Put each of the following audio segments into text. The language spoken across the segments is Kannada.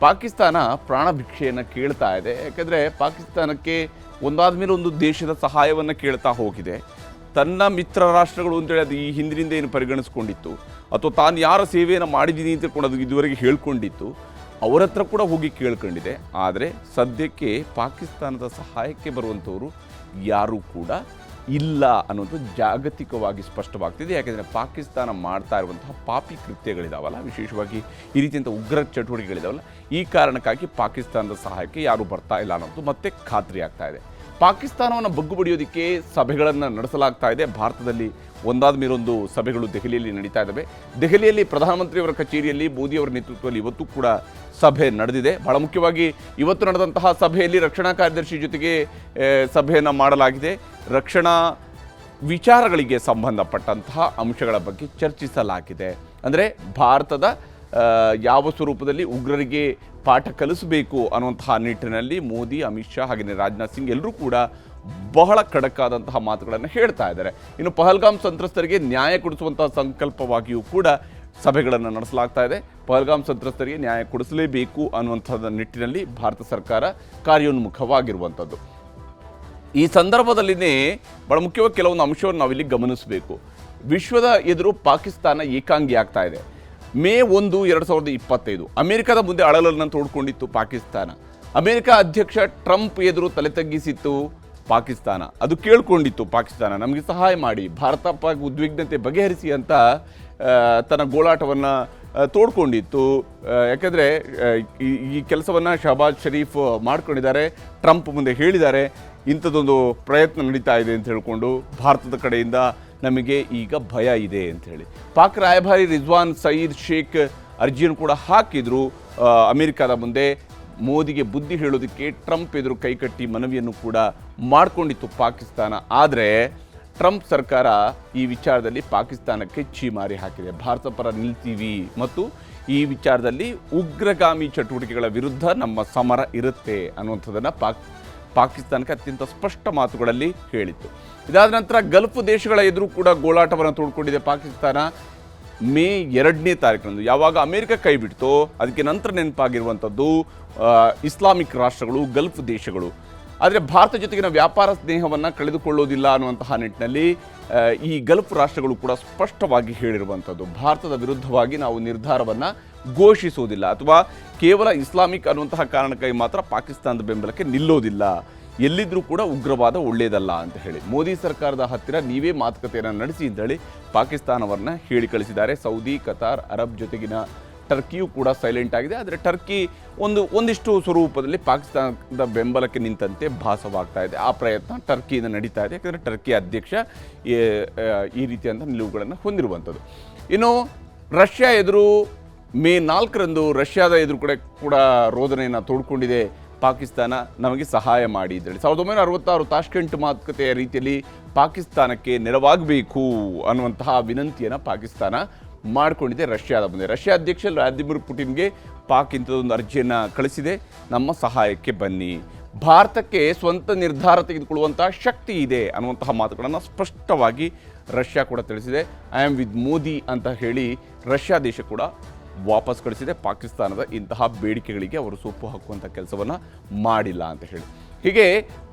ಪಾಕಿಸ್ತಾನ ಪ್ರಾಣ ಭಿಕ್ಷೆಯನ್ನು ಕೇಳ್ತಾ ಇದೆ. ಯಾಕೆಂದರೆ ಪಾಕಿಸ್ತಾನಕ್ಕೆ ಒಂದಾದ ಮೇಲೆ ಒಂದು ದೇಶದ ಸಹಾಯವನ್ನು ಕೇಳ್ತಾ ಹೋಗಿದೆ. ತನ್ನ ಮಿತ್ರ ರಾಷ್ಟ್ರಗಳು ಅಂತೇಳಿ ಅದು ಈ ಹಿಂದಿನಿಂದ ಏನು ಪರಿಗಣಿಸ್ಕೊಂಡಿತ್ತು, ಅಥವಾ ತಾನು ಯಾರ ಸೇವೆಯನ್ನು ಮಾಡಿದ್ದೀನಿ ಅಂತ ಕೂಡ ಅದು ಇದುವರೆಗೆ ಹೇಳ್ಕೊಂಡಿತ್ತು, ಅವರ ಹತ್ರ ಕೂಡ ಹೋಗಿ ಕೇಳ್ಕೊಂಡಿದೆ. ಆದರೆ ಸದ್ಯಕ್ಕೆ ಪಾಕಿಸ್ತಾನದ ಸಹಾಯಕ್ಕೆ ಬರುವಂಥವರು ಯಾರೂ ಕೂಡ ಇಲ್ಲ ಅನ್ನೋದು ಜಾಗತಿಕವಾಗಿ ಸ್ಪಷ್ಟವಾಗ್ತಿದೆ. ಯಾಕೆಂದರೆ ಪಾಕಿಸ್ತಾನ ಮಾಡ್ತಾ ಇರುವಂತಹ ಪಾಪಿ ಕೃತ್ಯಗಳಿದಾವಲ್ಲ, ವಿಶೇಷವಾಗಿ ಈ ರೀತಿಯಂಥ ಉಗ್ರ ಚಟುವಟಿಕೆಗಳಿದಾವಲ್ಲ, ಈ ಕಾರಣಕ್ಕಾಗಿ ಪಾಕಿಸ್ತಾನದ ಸಹಾಯಕ್ಕೆ ಯಾರೂ ಬರ್ತಾ ಇಲ್ಲ ಅನ್ನೋದು ಮತ್ತೆ ಖಾತ್ರಿ ಆಗ್ತಾ ಇದೆ. ಪಾಕಿಸ್ತಾನವನ್ನು ಬಗ್ಗು ಬಡಿಯೋದಕ್ಕೆ ಸಭೆಗಳನ್ನು ನಡೆಸಲಾಗ್ತಾ ಇದೆ. ಭಾರತದಲ್ಲಿ ಒಂದಾದ ಮೇಲೊಂದು ಸಭೆಗಳು ದೆಹಲಿಯಲ್ಲಿ ನಡೀತಾ ಇದ್ದಾವೆ. ದೆಹಲಿಯಲ್ಲಿ ಪ್ರಧಾನಮಂತ್ರಿಯವರ ಕಚೇರಿಯಲ್ಲಿ ಮೋದಿಯವರ ನೇತೃತ್ವದಲ್ಲಿ ಇವತ್ತು ಕೂಡ ಸಭೆ ನಡೆದಿದೆ. ಬಹಳ ಮುಖ್ಯವಾಗಿ ಇವತ್ತು ನಡೆದಂತಹ ಸಭೆಯಲ್ಲಿ ರಕ್ಷಣಾ ಕಾರ್ಯದರ್ಶಿ ಜೊತೆಗೆ ಸಭೆಯನ್ನು ಮಾಡಲಾಗಿದೆ. ರಕ್ಷಣಾ ವಿಚಾರಗಳಿಗೆ ಸಂಬಂಧಪಟ್ಟಂತಹ ಅಂಶಗಳ ಬಗ್ಗೆ ಚರ್ಚಿಸಲಾಗಿದೆ. ಅಂದರೆ ಭಾರತದ ಯಾವ ಸ್ವರೂಪದಲ್ಲಿ ಉಗ್ರರಿಗೆ ಪಾಠ ಕಲಿಸಬೇಕು ಅನ್ನುವಂತಹ ನಿಟ್ಟಿನಲ್ಲಿ ಮೋದಿ, ಅಮಿತ್ ಶಾ ಹಾಗೆಯೇ ರಾಜನಾಥ್ ಸಿಂಗ್ ಎಲ್ಲರೂ ಕೂಡ ಬಹಳ ಖಡಕ್ಕಾದಂತಹ ಮಾತುಗಳನ್ನು ಹೇಳ್ತಾ ಇದ್ದಾರೆ. ಇನ್ನು ಪಹಲ್ಗಾಮ್ ಸಂತ್ರಸ್ತರಿಗೆ ನ್ಯಾಯ ಕೊಡಿಸುವಂತಹ ಸಂಕಲ್ಪವಾಗಿಯೂ ಕೂಡ ಸಭೆಗಳನ್ನು ನಡೆಸಲಾಗ್ತಾ ಇದೆ. ಪಹಲ್ಗಾಮ್ ಸಂತ್ರಸ್ತರಿಗೆ ನ್ಯಾಯ ಕೊಡಿಸಲೇಬೇಕು ಅನ್ನುವಂಥದ್ದು ನಿಟ್ಟಿನಲ್ಲಿ ಭಾರತ ಸರ್ಕಾರ ಕಾರ್ಯೋನ್ಮುಖವಾಗಿರುವಂಥದ್ದು. ಈ ಸಂದರ್ಭದಲ್ಲಿನೇ ಬಹಳ ಮುಖ್ಯವಾಗಿ ಕೆಲವೊಂದು ಅಂಶವನ್ನು ನಾವಿಲ್ಲಿ ಗಮನಿಸಬೇಕು. ವಿಶ್ವದ ಎದುರು ಪಾಕಿಸ್ತಾನ ಏಕಾಂಗಿ ಆಗ್ತಾ ಇದೆ. ಮೇ 1, 2025 ಅಮೆರಿಕದ ಮುಂದೆ ಅಳಲನ್ನು ತೋಡ್ಕೊಂಡಿತ್ತು ಪಾಕಿಸ್ತಾನ. ಅಮೆರಿಕ ಅಧ್ಯಕ್ಷ ಟ್ರಂಪ್ ಎದುರು ತಲೆ ತಗ್ಗಿಸಿತ್ತು ಪಾಕಿಸ್ತಾನ. ಅದು ಕೇಳ್ಕೊಂಡಿತ್ತು ಪಾಕಿಸ್ತಾನ, ನಮಗೆ ಸಹಾಯ ಮಾಡಿ, ಭಾರತ ಪಾಕ್ ಉದ್ವಿಗ್ನತೆ ಬಗೆಹರಿಸಿ ಅಂತ ತನ್ನ ಗೋಳಾಟವನ್ನು ತೋಡ್ಕೊಂಡಿತ್ತು. ಯಾಕೆಂದರೆ ಈ ಕೆಲಸವನ್ನು ಶಹಬಾಜ್ ಶರೀಫ್ ಮಾಡ್ಕೊಂಡಿದ್ದಾರೆ. ಟ್ರಂಪ್ ಮುಂದೆ ಹೇಳಿದ್ದಾರೆ ಇಂಥದ್ದೊಂದು ಪ್ರಯತ್ನ ನಡೀತಾ ಇದೆ ಅಂತ ಹೇಳಿಕೊಂಡು ಭಾರತದ ಕಡೆಯಿಂದ ನಮಗೆ ಈಗ ಭಯ ಇದೆ ಅಂಥೇಳಿ. ಪಾಕ್ ರಾಯಭಾರಿ ರಿಜ್ವಾನ್ ಸಯೀದ್ ಶೇಖ್ ಅರ್ಜಿಯನ್ನು ಕೂಡ ಹಾಕಿದ್ರು ಅಮೆರಿಕದ ಮುಂದೆ. ಮೋದಿಗೆ ಬುದ್ಧಿ ಹೇಳೋದಕ್ಕೆ ಟ್ರಂಪ್ ಎದುರು ಕೈಕಟ್ಟಿ ಮನವಿಯನ್ನು ಕೂಡ ಮಾಡಿಕೊಂಡಿತ್ತು ಪಾಕಿಸ್ತಾನ. ಆದರೆ ಟ್ರಂಪ್ ಸರ್ಕಾರ ಈ ವಿಚಾರದಲ್ಲಿ ಪಾಕಿಸ್ತಾನಕ್ಕೆ ಛೀಮಾರಿ ಹಾಕಿದೆ. ಭಾರತ ಪರ ನಿಲ್ತೀವಿ ಮತ್ತು ಈ ವಿಚಾರದಲ್ಲಿ ಉಗ್ರಗಾಮಿ ಚಟುವಟಿಕೆಗಳ ವಿರುದ್ಧ ನಮ್ಮ ಸಮರ ಇರುತ್ತೆ ಅನ್ನುವಂಥದ್ದನ್ನು ಪಾಕಿಸ್ತಾನಕ್ಕೆ ಅತ್ಯಂತ ಸ್ಪಷ್ಟ ಮಾತುಗಳಲ್ಲಿ ಹೇಳಿತ್ತು. ಇದಾದ ನಂತರ ಗಲ್ಫ್ ದೇಶಗಳ ಎದುರು ಕೂಡ ಗೋಳಾಟವನ್ನು ತೋಡ್ಕೊಂಡಿದೆ ಪಾಕಿಸ್ತಾನ. ಮೇ 2ನೇ ತಾರೀಕಿನಂದು ಯಾವಾಗ ಅಮೆರಿಕ ಕೈ ಬಿಡ್ತೋ ಅದಕ್ಕೆ ನಂತರ ನೆನಪಾಗಿರುವಂಥದ್ದು ಇಸ್ಲಾಮಿಕ್ ರಾಷ್ಟ್ರಗಳು, ಗಲ್ಫ್ ದೇಶಗಳು. ಆದರೆ ಭಾರತ ಜೊತೆಗಿನ ವ್ಯಾಪಾರ ಸ್ನೇಹವನ್ನು ಕಳೆದುಕೊಳ್ಳೋದಿಲ್ಲ ಅನ್ನುವಂತಹ ನಿಟ್ಟಿನಲ್ಲಿ ಈ ಗಲ್ಫ್ ರಾಷ್ಟ್ರಗಳು ಕೂಡ ಸ್ಪಷ್ಟವಾಗಿ ಹೇಳಿರುವಂಥದ್ದು. ಭಾರತದ ವಿರುದ್ಧವಾಗಿ ನಾವು ನಿರ್ಧಾರವನ್ನು ಘೋಷಿಸುವುದಿಲ್ಲ ಅಥವಾ ಕೇವಲ ಇಸ್ಲಾಮಿಕ್ ಅನ್ನುವಂತಹ ಕಾರಣಕ್ಕಾಗಿ ಮಾತ್ರ ಪಾಕಿಸ್ತಾನದ ಬೆಂಬಲಕ್ಕೆ ನಿಲ್ಲೋದಿಲ್ಲ. ಎಲ್ಲಿದ್ದರೂ ಕೂಡ ಉಗ್ರವಾದ ಒಳ್ಳೆಯದಲ್ಲ ಅಂತ ಹೇಳಿ ಮೋದಿ ಸರ್ಕಾರದ ಹತ್ತಿರ ನೀವೇ ಮಾತುಕತೆಯನ್ನು ನಡೆಸಿ ಅಂತೇಳಿ ಪಾಕಿಸ್ತಾನವನ್ನು ಹೇಳಿ ಕಳಿಸಿದ್ದಾರೆ. ಸೌದಿ, ಕತಾರ್, ಅರಬ್ ಜೊತೆಗಿನ ಟರ್ಕಿಯೂ ಕೂಡ ಸೈಲೆಂಟ್ ಆಗಿದೆ. ಆದರೆ ಟರ್ಕಿ ಒಂದಿಷ್ಟು ಸ್ವರೂಪದಲ್ಲಿ ಪಾಕಿಸ್ತಾನದ ಬೆಂಬಲಕ್ಕೆ ನಿಂತಂತೆ ಭಾಸವಾಗ್ತಾ ಇದೆ. ಆ ಪ್ರಯತ್ನ ಟರ್ಕಿಯಿಂದ ನಡೀತಾ ಇದೆ. ಯಾಕಂದರೆ ಟರ್ಕಿ ಅಧ್ಯಕ್ಷ ಈ ರೀತಿಯಂಥ ನಿಲುವುಗಳನ್ನು ಹೊಂದಿರುವಂಥದ್ದು. ಇನ್ನು ರಷ್ಯಾ ಎದುರು ಮೇ 4ರಂದು ರಷ್ಯಾದ ಎದುರು ಕೂಡ ರೋದನೆಯನ್ನು ತೋಡ್ಕೊಂಡಿದೆ ಪಾಕಿಸ್ತಾನ. ನಮಗೆ ಸಹಾಯ ಮಾಡಿ ಅಂತೇಳಿ 1966 ತಾಷ್ಕೆಂಟ್ ಮಾತುಕತೆಯ ರೀತಿಯಲ್ಲಿ ಪಾಕಿಸ್ತಾನಕ್ಕೆ ನೆರವಾಗಬೇಕು ಅನ್ನುವಂತಹ ವಿನಂತಿಯನ್ನು ಪಾಕಿಸ್ತಾನ ಮಾಡಿಕೊಂಡಿದೆ ರಷ್ಯಾದ ಮುಂದೆ. ರಷ್ಯಾ ಅಧ್ಯಕ್ಷ ವ್ಲಾದಿಮಿರ್ ಪುಟಿನ್ಗೆ ಪಾಕ್ ಇಂಥದ್ದೊಂದು ಅರ್ಜಿಯನ್ನು ಕಳಿಸಿದೆ, ನಮ್ಮ ಸಹಾಯಕ್ಕೆ ಬನ್ನಿ, ಭಾರತಕ್ಕೆ ಸ್ವಂತ ನಿರ್ಧಾರ ತೆಗೆದುಕೊಳ್ಳುವಂತಹ ಶಕ್ತಿ ಇದೆ ಅನ್ನುವಂತಹ ಮಾತುಗಳನ್ನು ಸ್ಪಷ್ಟವಾಗಿ ರಷ್ಯಾ ಕೂಡ ತಿಳಿಸಿದೆ. ಐ ಆಮ್ ವಿತ್ ಮೋದಿ ಅಂತ ಹೇಳಿ ರಷ್ಯಾ ದೇಶ ಕೂಡ ವಾಪಸ್ ಕಳಿಸಿದೆ. ಪಾಕಿಸ್ತಾನದ ಇಂತಹ ಬೇಡಿಕೆಗಳಿಗೆ ಅವರು ಸೊಪ್ಪು ಹಾಕುವಂಥ ಕೆಲಸವನ್ನು ಮಾಡಿಲ್ಲ ಅಂತ ಹೇಳಿ. ಹೀಗೆ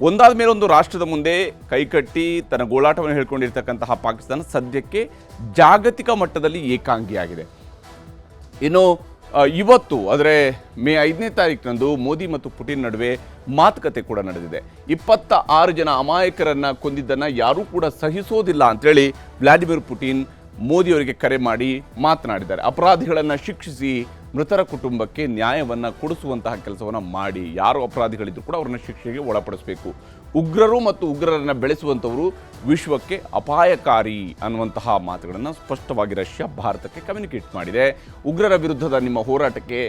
ಒಂದಾದ ಮೇಲೊಂದು ರಾಷ್ಟ್ರದ ಮುಂದೆ ಕೈಕಟ್ಟಿ ತನ್ನ ಗೋಳಾಟವನ್ನು ಹೇಳ್ಕೊಂಡಿರ್ತಕ್ಕಂತಹ ಪಾಕಿಸ್ತಾನ ಸದ್ಯಕ್ಕೆ ಜಾಗತಿಕ ಮಟ್ಟದಲ್ಲಿ ಏಕಾಂಗಿಯಾಗಿದೆ. ಇನ್ನು ಇವತ್ತು ಅಂದರೆ ಮೇ 5ನೇ ತಾರೀಕಿನಂದು ಮೋದಿ ಮತ್ತು ಪುಟಿನ್ ನಡುವೆ ಮಾತುಕತೆ ಕೂಡ ನಡೆದಿದೆ. 26 ಜನ ಅಮಾಯಕರನ್ನು ಕೊಂದಿದ್ದನ್ನು ಯಾರೂ ಕೂಡ ಸಹಿಸೋದಿಲ್ಲ ಅಂಥೇಳಿ ವ್ಲಾದಿಮಿರ್ ಪುಟಿನ್ ಮೋದಿಯವರಿಗೆ ಕರೆ ಮಾಡಿ ಮಾತನಾಡಿದ್ದಾರೆ. ಅಪರಾಧಿಗಳನ್ನು ಶಿಕ್ಷಿಸಿ ಮೃತರ ಕುಟುಂಬಕ್ಕೆ ನ್ಯಾಯವನ್ನು ಕೊಡಿಸುವಂತಹ ಕೆಲಸವನ್ನು ಮಾಡಿ, ಯಾರು ಅಪರಾಧಿಗಳಿದ್ರು ಕೂಡ ಅವ್ರನ್ನ ಶಿಕ್ಷೆಗೆ ಒಳಪಡಿಸಬೇಕು. ಉಗ್ರರು ಮತ್ತು ಉಗ್ರರನ್ನು ಬೆಳೆಸುವಂಥವರು ವಿಶ್ವಕ್ಕೆ ಅಪಾಯಕಾರಿ ಅನ್ನುವಂತಹ ಮಾತುಗಳನ್ನು ಸ್ಪಷ್ಟವಾಗಿ ರಷ್ಯಾ ಭಾರತಕ್ಕೆ ಕಮ್ಯುನಿಕೇಟ್ ಮಾಡಿದೆ. ಉಗ್ರರ ವಿರುದ್ಧದ ನಿಮ್ಮ ಹೋರಾಟಕ್ಕೆ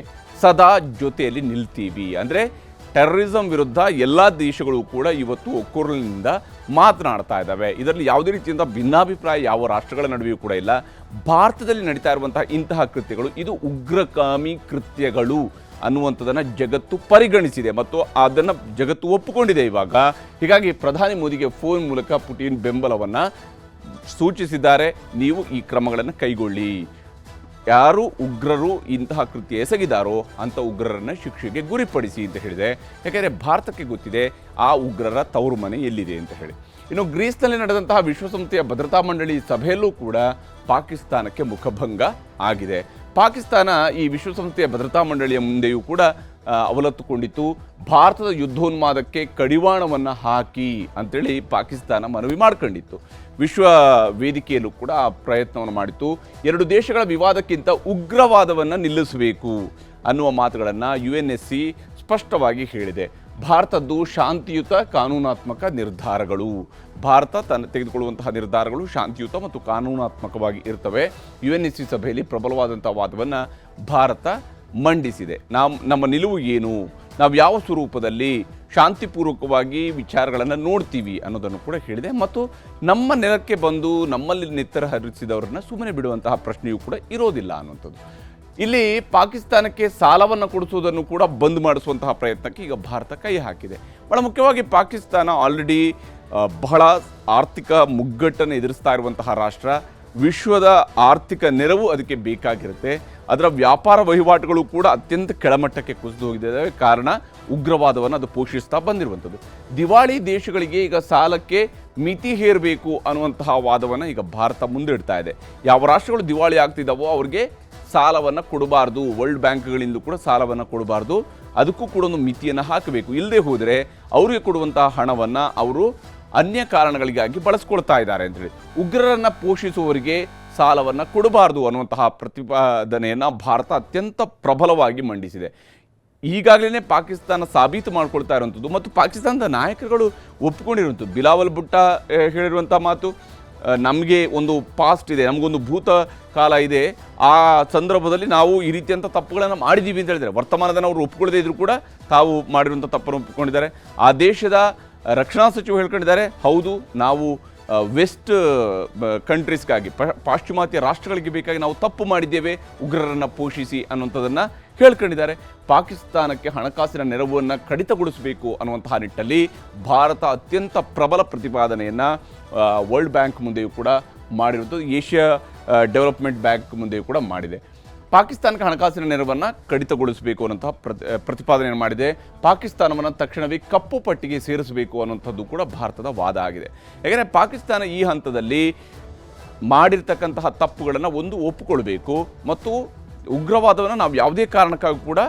ಸದಾ ಜೊತೆಯಲ್ಲಿ ನಿಲ್ತೀವಿ ಅಂದರೆ ಟೆರರಿಸಂ ವಿರುದ್ಧ ಎಲ್ಲ ದೇಶಗಳು ಕೂಡ ಇವತ್ತು ಒಕ್ಕೊರಲಿನಿಂದ ಮಾತನಾಡ್ತಾ ಇದ್ದಾವೆ. ಇದರಲ್ಲಿ ಯಾವುದೇ ರೀತಿಯಿಂದ ಭಿನ್ನಾಭಿಪ್ರಾಯ ಯಾವ ರಾಷ್ಟ್ರಗಳ ನಡುವೆಯೂ ಕೂಡ ಇಲ್ಲ. ಭಾರತದಲ್ಲಿ ನಡೀತಾ ಇರುವಂತಹ ಇಂತಹ ಕೃತ್ಯಗಳು ಇದು ಉಗ್ರಗಾಮಿ ಕೃತ್ಯಗಳು ಅನ್ನುವಂಥದ್ದನ್ನು ಜಗತ್ತು ಪರಿಗಣಿಸಿದೆ ಮತ್ತು ಅದನ್ನು ಜಗತ್ತು ಒಪ್ಪಿಕೊಂಡಿದೆ ಇವಾಗ. ಹೀಗಾಗಿ ಪ್ರಧಾನಿ ಮೋದಿಗೆ ಫೋನ್ ಮೂಲಕ ಪುಟಿನ್ ಬೆಂಬಲವನ್ನು ಸೂಚಿಸಿದ್ದಾರೆ. ನೀವು ಈ ಕ್ರಮಗಳನ್ನು ಕೈಗೊಳ್ಳಿ. ಯಾರು ಉಗ್ರರು ಇಂತಹ ಕೃತ್ಯ ಎಸಗಿದಾರೋ ಅಂಥ ಉಗ್ರರನ್ನು ಶಿಕ್ಷೆಗೆ ಗುರಿಪಡಿಸಿ ಅಂತ ಹೇಳಿದೆ. ಯಾಕೆಂದರೆ ಭಾರತಕ್ಕೆ ಗೊತ್ತಿದೆ ಆ ಉಗ್ರರ ತವರು ಮನೆ ಎಲ್ಲಿದೆ ಅಂತ ಹೇಳಿ. ಇನ್ನು ಗ್ರೀಸ್ನಲ್ಲಿ ನಡೆದಂತಹ ವಿಶ್ವಸಂಸ್ಥೆಯ ಭದ್ರತಾ ಮಂಡಳಿ ಸಭೆಯಲ್ಲೂ ಕೂಡ ಪಾಕಿಸ್ತಾನಕ್ಕೆ ಮುಖಭಂಗ ಆಗಿದೆ. ಪಾಕಿಸ್ತಾನ ಈ ವಿಶ್ವಸಂಸ್ಥೆಯ ಭದ್ರತಾ ಮಂಡಳಿಯ ಮುಂದೆಯೂ ಕೂಡ ಅವಲತ್ತುಕೊಂಡಿತ್ತು. ಭಾರತದ ಯುದ್ಧೋನ್ಮಾದಕ್ಕೆ ಕಡಿವಾಣವನ್ನು ಹಾಕಿ ಅಂತೇಳಿ ಪಾಕಿಸ್ತಾನ ಮನವಿ ಮಾಡ್ಕೊಂಡಿತ್ತು. ವಿಶ್ವ ವೇದಿಕೆಯಲ್ಲೂ ಕೂಡ ಆ ಪ್ರಯತ್ನವನ್ನು ಮಾಡಿತ್ತು. ಎರಡು ದೇಶಗಳ ವಿವಾದಕ್ಕಿಂತ ಉಗ್ರವಾದವನ್ನು ನಿಲ್ಲಿಸಬೇಕು ಅನ್ನುವ ಮಾತುಗಳನ್ನು UNSC ಸ್ಪಷ್ಟವಾಗಿ ಹೇಳಿದೆ. ಭಾರತದ್ದು ಶಾಂತಿಯುತ ಕಾನೂನಾತ್ಮಕ ನಿರ್ಧಾರಗಳು, ಭಾರತ ತೆಗೆದುಕೊಳ್ಳುವಂತಹ ನಿರ್ಧಾರಗಳು ಶಾಂತಿಯುತ ಮತ್ತು ಕಾನೂನಾತ್ಮಕವಾಗಿ ಇರ್ತವೆ. UNSC ಸಭೆಯಲ್ಲಿ ಪ್ರಬಲವಾದಂಥ ವಾದವನ್ನು ಭಾರತ ಮಂಡಿಸಿದೆ. ನಮ್ಮ ನಿಲುವು ಏನು, ನಾವು ಯಾವ ಸ್ವರೂಪದಲ್ಲಿ ಶಾಂತಿಪೂರ್ವಕವಾಗಿ ವಿಚಾರಗಳನ್ನು ನೋಡ್ತೀವಿ ಅನ್ನೋದನ್ನು ಕೂಡ ಹೇಳಿದೆ. ಮತ್ತು ನಮ್ಮ ನೆಲಕ್ಕೆ ಬಂದು ನಮ್ಮಲ್ಲಿ ನೆತ್ತರ ಹರಿಸಿದವರನ್ನ ಸುಮ್ಮನೆ ಬಿಡುವಂತಹ ಪ್ರಶ್ನೆಯೂ ಕೂಡ ಇರೋದಿಲ್ಲ ಅನ್ನುವಂಥದ್ದು. ಇಲ್ಲಿ ಪಾಕಿಸ್ತಾನಕ್ಕೆ ಸಾಲವನ್ನು ಕೊಡಿಸುವುದನ್ನು ಕೂಡ ಬಂದ್ ಮಾಡಿಸುವಂತಹ ಪ್ರಯತ್ನಕ್ಕೆ ಈಗ ಭಾರತ ಕೈ ಹಾಕಿದೆ. ಬಹಳ ಮುಖ್ಯವಾಗಿ ಪಾಕಿಸ್ತಾನ ಆಲ್ರೆಡಿ ಬಹಳ ಆರ್ಥಿಕ ಮುಗ್ಗಟ್ಟನ್ನು ಎದುರಿಸ್ತಾ ಇರುವಂತಹ ರಾಷ್ಟ್ರ. ವಿಶ್ವದ ಆರ್ಥಿಕ ನೆರವು ಅದಕ್ಕೆ ಬೇಕಾಗಿರುತ್ತೆ. ಅದರ ವ್ಯಾಪಾರ ವಹಿವಾಟುಗಳು ಕೂಡ ಅತ್ಯಂತ ಕೆಳಮಟ್ಟಕ್ಕೆ ಕುಸಿದು ಹೋಗಿದ್ದಾವೆ. ಕಾರಣ ಉಗ್ರವಾದವನ್ನು ಅದು ಪೋಷಿಸ್ತಾ ಬಂದಿರುವಂಥದ್ದು. ದಿವಾಳಿ ದೇಶಗಳಿಗೆ ಈಗ ಸಾಲಕ್ಕೆ ಮಿತಿ ಹೇರಬೇಕು ಅನ್ನುವಂತಹ ವಾದವನ್ನು ಈಗ ಭಾರತ ಮುಂದಿಡ್ತಾ ಇದೆ. ಯಾವ ರಾಷ್ಟ್ರಗಳು ದಿವಾಳಿ ಆಗ್ತಿದ್ದಾವೋ ಅವ್ರಿಗೆ ಸಾಲವನ್ನು ಕೊಡಬಾರ್ದು, ವರ್ಲ್ಡ್ ಬ್ಯಾಂಕ್ಗಳಿಂದ ಕೂಡ ಸಾಲವನ್ನು ಕೊಡಬಾರ್ದು, ಅದಕ್ಕೂ ಕೂಡ ಒಂದು ಮಿತಿಯನ್ನು ಹಾಕಬೇಕು. ಇಲ್ಲದೆ ಹೋದರೆ ಅವರಿಗೆ ಕೊಡುವಂತಹ ಹಣವನ್ನು ಅವರು ಅನ್ಯ ಕಾರಣಗಳಿಗಾಗಿ ಬಳಸ್ಕೊಳ್ತಾ ಇದ್ದಾರೆ ಅಂತೇಳಿ ಉಗ್ರರನ್ನು ಪೋಷಿಸುವವರಿಗೆ ಸಾಲವನ್ನು ಕೊಡಬಾರ್ದು ಅನ್ನುವಂತಹ ಪ್ರತಿಪಾದನೆಯನ್ನು ಭಾರತ ಅತ್ಯಂತ ಪ್ರಬಲವಾಗಿ ಮಂಡಿಸಿದೆ. ಈಗಾಗಲೇ ಪಾಕಿಸ್ತಾನ ಸಾಬೀತು ಮಾಡ್ಕೊಳ್ತಾ ಇರುವಂಥದ್ದು ಮತ್ತು ಪಾಕಿಸ್ತಾನದ ನಾಯಕರುಗಳು ಒಪ್ಪಿಕೊಂಡಿರುವಂಥದ್ದು. ಬಿಲಾವಲ್ ಭುಟ್ಟೋ ಹೇಳಿರುವಂಥ ಮಾತು, ನಮಗೆ ಒಂದು ಪಾಸ್ಟ್ ಇದೆ, ನಮಗೊಂದು ಭೂತ ಕಾಲ ಇದೆ, ಆ ಸಂದರ್ಭದಲ್ಲಿ ನಾವು ಈ ರೀತಿಯಂಥ ತಪ್ಪುಗಳನ್ನು ಮಾಡಿದ್ದೀವಿ ಅಂತ ಹೇಳಿದ್ದಾರೆ. ವರ್ತಮಾನದಲ್ಲಿ ಅವರು ಒಪ್ಪಿಕೊಳ್ಳದೇ ಇದ್ರೂ ಕೂಡ ತಾವು ಮಾಡಿರುವಂಥ ತಪ್ಪನ್ನು ಒಪ್ಪಿಕೊಂಡಿದ್ದಾರೆ. ಆ ದೇಶದ ರಕ್ಷಣಾ ಸಚಿವರು ಹೇಳ್ಕೊಂಡಿದ್ದಾರೆ, ಹೌದು ನಾವು ವೆಸ್ಟ್ ಕಂಟ್ರೀಸ್ಗಾಗಿ ಪಾಶ್ಚಿಮಾತ್ಯ ರಾಷ್ಟ್ರಗಳಿಗೆ ಬೇಕಾಗಿ ನಾವು ತಪ್ಪು ಮಾಡಿದ್ದೇವೆ ಉಗ್ರರನ್ನು ಪೋಷಿಸಿ ಅನ್ನುವಂಥದ್ದನ್ನು ಹೇಳ್ಕೊಂಡಿದ್ದಾರೆ. ಪಾಕಿಸ್ತಾನಕ್ಕೆ ಹಣಕಾಸಿನ ನೆರವನ್ನು ಕಡಿತಗೊಳಿಸಬೇಕು ಅನ್ನುವಂತಹ ನಿಟ್ಟಲ್ಲಿ ಭಾರತ ಅತ್ಯಂತ ಪ್ರಬಲ ಪ್ರತಿಪಾದನೆಯನ್ನು ವರ್ಲ್ಡ್ ಬ್ಯಾಂಕ್ ಮುಂದೆಯೂ ಕೂಡ ಮಾಡಿರುವುದು, ಏಷ್ಯಾ ಡೆವಲಪ್ಮೆಂಟ್ ಬ್ಯಾಂಕ್ ಮುಂದೆಯೂ ಕೂಡ ಮಾಡಿದೆ. ಪಾಕಿಸ್ತಾನಕ್ಕೆ ಹಣಕಾಸಿನ ನೆರವನ್ನು ಕಡಿತಗೊಳಿಸಬೇಕು ಅನ್ನೋಂತಹ ಪ್ರತಿಪಾದನೆಯನ್ನು ಮಾಡಿದೆ. ಪಾಕಿಸ್ತಾನವನ್ನು ತಕ್ಷಣವೇ ಕಪ್ಪು ಪಟ್ಟಿಗೆ ಸೇರಿಸಬೇಕು ಅನ್ನೋಂಥದ್ದು ಕೂಡ ಭಾರತದ ವಾದ ಆಗಿದೆ. ಯಾಕೆಂದರೆ ಪಾಕಿಸ್ತಾನ ಈ ಹಂತದಲ್ಲಿ ಮಾಡಿರ್ತಕ್ಕಂತಹ ತಪ್ಪುಗಳನ್ನು ಒಪ್ಪಿಕೊಳ್ಬೇಕು ಮತ್ತು ಉಗ್ರವಾದವನ್ನು ನಾವು ಯಾವುದೇ ಕಾರಣಕ್ಕಾಗಿ ಕೂಡ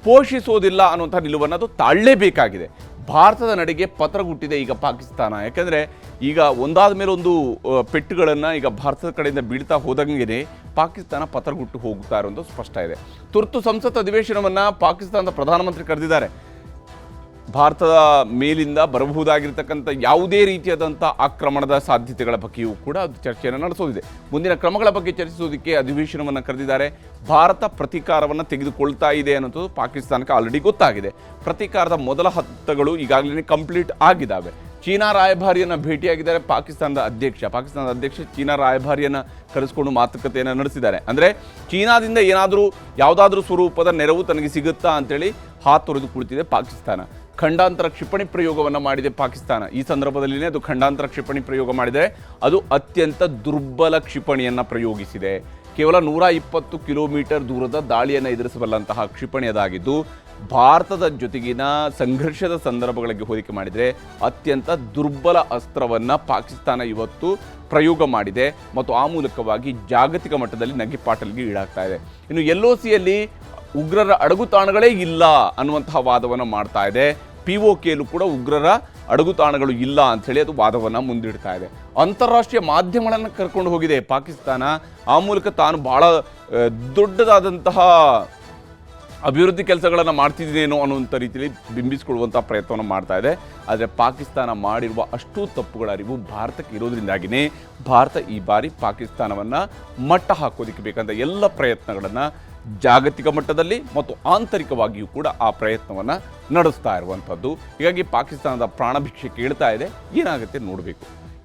ಪೋಷಿಸೋದಿಲ್ಲ ಅನ್ನುವಂಥ ನಿಲುವನ್ನು ಅದು ತಾಳಲೇಬೇಕಾಗಿದೆ. ಭಾರತದ ನಡೆಗೆ ಪತ್ರಗುಟ್ಟಿದೆ ಈಗ ಪಾಕಿಸ್ತಾನ. ಯಾಕೆಂದರೆ ಈಗ ಒಂದಾದ ಮೇಲೆ ಒಂದು ಪೆಟ್ಟುಗಳನ್ನು ಈಗ ಭಾರತದ ಕಡೆಯಿಂದ ಬೀಳ್ತಾ ಹೋದಂಗೆ ಪಾಕಿಸ್ತಾನ ಪತ್ರಗುಟ್ಟು ಹೋಗ್ತಾ ಇರೋದು ಸ್ಪಷ್ಟ ಇದೆ. ತುರ್ತು ಸಂಸತ್ ಅಧಿವೇಶನವನ್ನು ಪಾಕಿಸ್ತಾನದ ಪ್ರಧಾನಮಂತ್ರಿ ಕರೆದಿದ್ದಾರೆ. ಭಾರತದ ಮೇಲಿಂದ ಬರಬಹುದಾಗಿರ್ತಕ್ಕಂಥ ಯಾವುದೇ ರೀತಿಯಾದಂಥ ಆಕ್ರಮಣದ ಸಾಧ್ಯತೆಗಳ ಬಗ್ಗೆಯೂ ಕೂಡ ಚರ್ಚೆಯನ್ನು ನಡೆಸೋದಿದೆ. ಮುಂದಿನ ಕ್ರಮಗಳ ಬಗ್ಗೆ ಚರ್ಚಿಸೋದಕ್ಕೆ ಅಧಿವೇಶನವನ್ನು ಕರೆದಿದ್ದಾರೆ. ಭಾರತ ಪ್ರತೀಕಾರವನ್ನು ತೆಗೆದುಕೊಳ್ತಾ ಇದೆ ಅನ್ನೋದು ಪಾಕಿಸ್ತಾನಕ್ಕೆ ಆಲ್ರೆಡಿ ಗೊತ್ತಾಗಿದೆ. ಪ್ರತೀಕಾರದ ಮೊದಲ ಹಂತಗಳು ಈಗಾಗಲೇ ಕಂಪ್ಲೀಟ್ ಆಗಿದ್ದಾವೆ. ಚೀನಾ ರಾಯಭಾರಿಯನ್ನು ಭೇಟಿಯಾಗಿದ್ದಾರೆ ಪಾಕಿಸ್ತಾನದ ಅಧ್ಯಕ್ಷ ಚೀನಾ ರಾಯಭಾರಿಯನ್ನು ಕರೆಸಿಕೊಂಡು ಮಾತುಕತೆಯನ್ನು ನಡೆಸಿದ್ದಾರೆ. ಅಂದರೆ ಚೀನಾದಿಂದ ಯಾವುದಾದ್ರೂ ಸ್ವರೂಪದ ನೆರವು ತನಗೆ ಸಿಗುತ್ತಾ ಅಂತೇಳಿ ಹಾತೊರೆದು ಕುಳಿತಿದೆ ಪಾಕಿಸ್ತಾನ. ಖಂಡಾಂತರ ಕ್ಷಿಪಣಿ ಪ್ರಯೋಗವನ್ನು ಮಾಡಿದೆ ಪಾಕಿಸ್ತಾನ. ಈ ಸಂದರ್ಭದಲ್ಲಿನೇ ಅದು ಖಂಡಾಂತರ ಕ್ಷಿಪಣಿ ಪ್ರಯೋಗ ಮಾಡಿದೆ. ಅದು ಅತ್ಯಂತ ದುರ್ಬಲ ಕ್ಷಿಪಣಿಯನ್ನು ಪ್ರಯೋಗಿಸಿದೆ. ಕೇವಲ 120 ಕಿಲೋಮೀಟರ್ ದೂರದ ದಾಳಿಯನ್ನು ಎದುರಿಸಬಲ್ಲಂತಹ ಕ್ಷಿಪಣಿ ಅದಾಗಿದ್ದು ಭಾರತದ ಜೊತೆಗಿನ ಸಂಘರ್ಷದ ಸಂದರ್ಭಗಳಿಗೆ ಹೋಲಿಕೆ ಮಾಡಿದರೆ ಅತ್ಯಂತ ದುರ್ಬಲ ಅಸ್ತ್ರವನ್ನು ಪಾಕಿಸ್ತಾನ ಇವತ್ತು ಪ್ರಯೋಗ ಮಾಡಿದೆ ಮತ್ತು ಆ ಮೂಲಕವಾಗಿ ಜಾಗತಿಕ ಮಟ್ಟದಲ್ಲಿ ನಗೆಪಾಟಲಿಗೆ ಈಡಾಗ್ತಾ ಇದೆ. ಇನ್ನು LOCಯಲ್ಲಿ ಉಗ್ರರ ಅಡಗುತಾಣಗಳೇ ಇಲ್ಲ ಅನ್ನುವಂತಹ ವಾದವನ್ನು ಮಾಡ್ತಾ ಇದೆ. POKಯಲ್ಲೂ ಕೂಡ ಉಗ್ರರ ಅಡಗುತಾಣಗಳು ಇಲ್ಲ ಅಂಥೇಳಿ ಅದು ವಾದವನ್ನು ಮುಂದಿಡ್ತಾ ಇದೆ. ಅಂತಾರಾಷ್ಟ್ರೀಯ ಮಾಧ್ಯಮಗಳನ್ನು ಕರ್ಕೊಂಡು ಹೋಗಿದೆ ಪಾಕಿಸ್ತಾನ. ಆ ಮೂಲಕ ತಾನು ಭಾಳ ದೊಡ್ಡದಾದಂತಹ ಅಭಿವೃದ್ಧಿ ಕೆಲಸಗಳನ್ನು ಮಾಡ್ತಿದ್ದೇನೋ ಅನ್ನುವಂಥ ರೀತಿಯಲ್ಲಿ ಬಿಂಬಿಸಿಕೊಳ್ಳುವಂಥ ಪ್ರಯತ್ನವನ್ನು ಮಾಡ್ತಾ ಇದೆ. ಆದರೆ ಪಾಕಿಸ್ತಾನ ಮಾಡಿರುವ ಅಷ್ಟೂ ತಪ್ಪುಗಳ ಅರಿವು ಭಾರತಕ್ಕೆ ಇರೋದ್ರಿಂದಾಗಿಯೇ ಭಾರತ ಈ ಬಾರಿ ಪಾಕಿಸ್ತಾನವನ್ನು ಮಟ್ಟ ಹಾಕೋದಕ್ಕೆ ಬೇಕಂತ ಎಲ್ಲ ಪ್ರಯತ್ನಗಳನ್ನು ಜಾಗತಿಕ ಮಟ್ಟದಲ್ಲಿ ಮತ್ತು ಆಂತರಿಕವಾಗಿಯೂ ಕೂಡ ಆ ಪ್ರಯತ್ನವನ್ನು ನಡೆಸ್ತಾ ಇರುವಂಥದ್ದು. ಹೀಗಾಗಿ ಪಾಕಿಸ್ತಾನದ ಪ್ರಾಣಭಿಕ್ಷೆ ಕೇಳ್ತಾ ಇದೆ. ಏನಾಗುತ್ತೆ ನೋಡಬೇಕು.